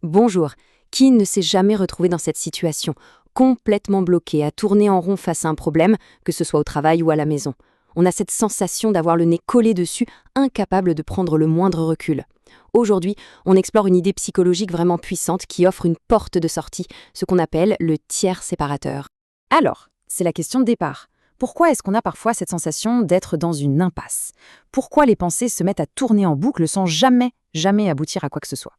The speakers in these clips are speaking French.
Bonjour. Qui ne s'est jamais retrouvé dans cette situation, complètement bloqué, à tourner en rond face à un problème, que ce soit au travail ou à la maison? On a cette sensation d'avoir le nez collé dessus, incapable de prendre le moindre recul. Aujourd'hui, on explore une idée psychologique vraiment puissante qui offre une porte de sortie, ce qu'on appelle le tiers séparateur. Alors, c'est la question de départ. Pourquoi est-ce qu'on a parfois cette sensation d'être dans une impasse? Pourquoi les pensées se mettent à tourner en boucle sans jamais aboutir à quoi que ce soit?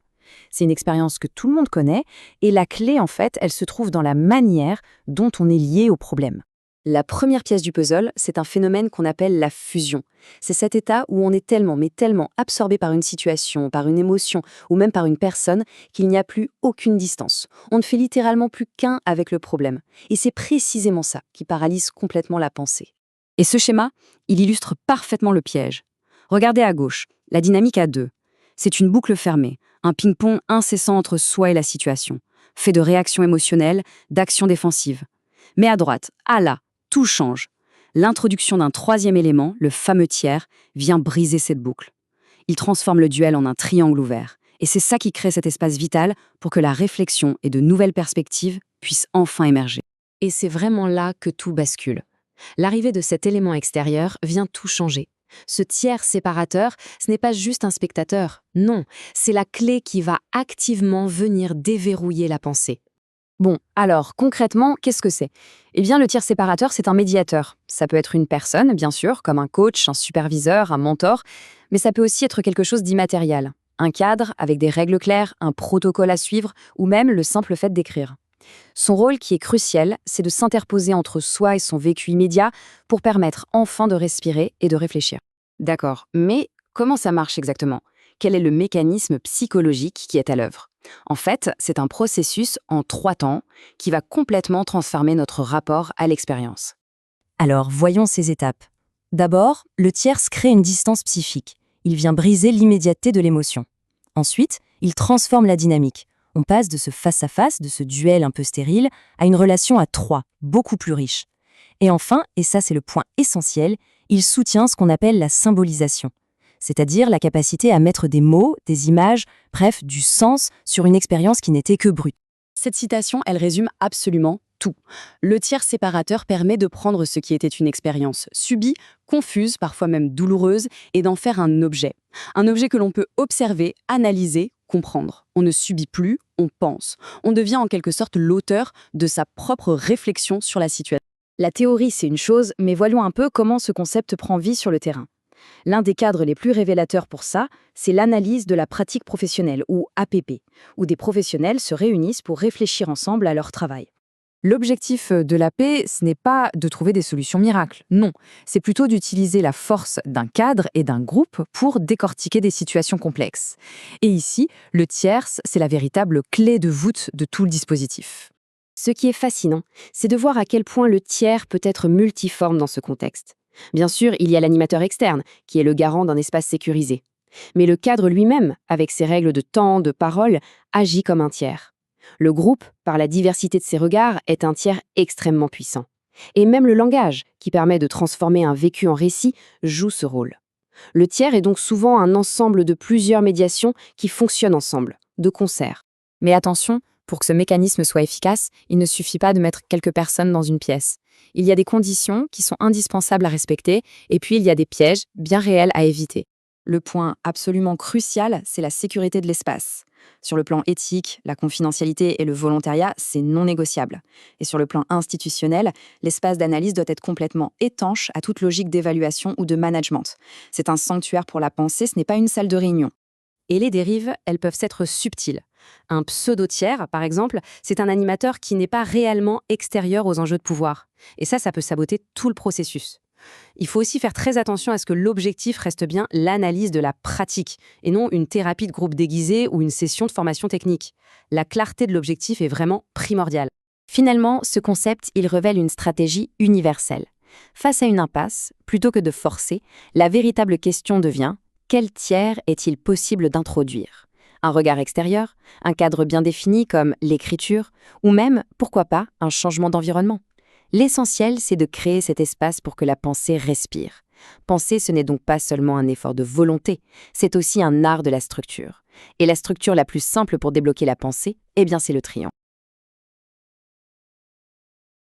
C'est une expérience que tout le monde connaît, et la clé, en fait, elle se trouve dans la manière dont on est lié au problème. La première pièce du puzzle, c'est un phénomène qu'on appelle la fusion. C'est cet état où on est tellement, mais tellement absorbé par une situation, par une émotion ou même par une personne qu'il n'y a plus aucune distance. On ne fait littéralement plus qu'un avec le problème. Et c'est précisément ça qui paralyse complètement la pensée. Et ce schéma, il illustre parfaitement le piège. Regardez à gauche, la dynamique à deux. C'est une boucle fermée, un ping-pong incessant entre soi et la situation, fait de réactions émotionnelles, d'actions défensives. Mais à droite, ah là, tout change. L'introduction d'un troisième élément, le fameux tiers, vient briser cette boucle. Il transforme le duel en un triangle ouvert. Et c'est ça qui crée cet espace vital pour que la réflexion et de nouvelles perspectives puissent enfin émerger. Et c'est vraiment là que tout bascule. L'arrivée de cet élément extérieur vient tout changer. Ce tiers séparateur, ce n'est pas juste un spectateur, non, c'est la clé qui va activement venir déverrouiller la pensée. Bon, alors, concrètement, qu'est-ce que c'est? Eh bien, le tiers séparateur, c'est un médiateur. Ça peut être une personne, bien sûr, comme un coach, un superviseur, un mentor, mais ça peut aussi être quelque chose d'immatériel. Un cadre, avec des règles claires, un protocole à suivre, ou même le simple fait d'écrire. Son rôle, qui est crucial, c'est de s'interposer entre soi et son vécu immédiat pour permettre enfin de respirer et de réfléchir. D'accord, mais comment ça marche exactement? Quel est le mécanisme psychologique qui est à l'œuvre? En fait, c'est un processus en 3 temps qui va complètement transformer notre rapport à l'expérience. Alors, voyons ces étapes. D'abord, le tierce crée une distance psychique. Il vient briser l'immédiateté de l'émotion. Ensuite, il transforme la dynamique. On passe de ce face-à-face, de ce duel un peu stérile, à une relation à 3, beaucoup plus riche. Et enfin, et ça c'est le point essentiel, il soutient ce qu'on appelle la symbolisation, c'est-à-dire la capacité à mettre des mots, des images, bref, du sens sur une expérience qui n'était que brute. Cette citation, elle résume absolument tout. Le tiers séparateur permet de prendre ce qui était une expérience subie, confuse, parfois même douloureuse, et d'en faire un objet. Un objet que l'on peut observer, analyser, comprendre. On ne subit plus, on pense. On devient en quelque sorte l'auteur de sa propre réflexion sur la situation. La théorie, c'est une chose, mais voyons un peu comment ce concept prend vie sur le terrain. L'un des cadres les plus révélateurs pour ça, c'est l'analyse de la pratique professionnelle, ou APP, où des professionnels se réunissent pour réfléchir ensemble à leur travail. L'objectif de l'AP, ce n'est pas de trouver des solutions miracles, non. C'est plutôt d'utiliser la force d'un cadre et d'un groupe pour décortiquer des situations complexes. Et ici, le tierce, c'est la véritable clé de voûte de tout le dispositif. Ce qui est fascinant, c'est de voir à quel point le tiers peut être multiforme dans ce contexte. Bien sûr, il y a l'animateur externe, qui est le garant d'un espace sécurisé. Mais le cadre lui-même, avec ses règles de temps, de parole, agit comme un tiers. Le groupe, par la diversité de ses regards, est un tiers extrêmement puissant. Et même le langage, qui permet de transformer un vécu en récit, joue ce rôle. Le tiers est donc souvent un ensemble de plusieurs médiations qui fonctionnent ensemble, de concert. Mais attention, pour que ce mécanisme soit efficace, il ne suffit pas de mettre quelques personnes dans une pièce. Il y a des conditions qui sont indispensables à respecter, et puis il y a des pièges bien réels à éviter. Le point absolument crucial, c'est la sécurité de l'espace. Sur le plan éthique, la confidentialité et le volontariat, c'est non négociable. Et sur le plan institutionnel, l'espace d'analyse doit être complètement étanche à toute logique d'évaluation ou de management. C'est un sanctuaire pour la pensée, ce n'est pas une salle de réunion. Et les dérives, elles peuvent être subtiles. Un pseudo-tiers, par exemple, c'est un animateur qui n'est pas réellement extérieur aux enjeux de pouvoir. Et ça peut saboter tout le processus. Il faut aussi faire très attention à ce que l'objectif reste bien l'analyse de la pratique, et non une thérapie de groupe déguisée ou une session de formation technique. La clarté de l'objectif est vraiment primordiale. Finalement, ce concept, il révèle une stratégie universelle. Face à une impasse, plutôt que de forcer, la véritable question devient: quel tiers est-il possible d'introduire? Un regard extérieur, un cadre bien défini comme l'écriture, ou même, pourquoi pas, un changement d'environnement. L'essentiel, c'est de créer cet espace pour que la pensée respire. Penser, ce n'est donc pas seulement un effort de volonté, c'est aussi un art de la structure. Et la structure la plus simple pour débloquer la pensée, eh bien c'est le triangle.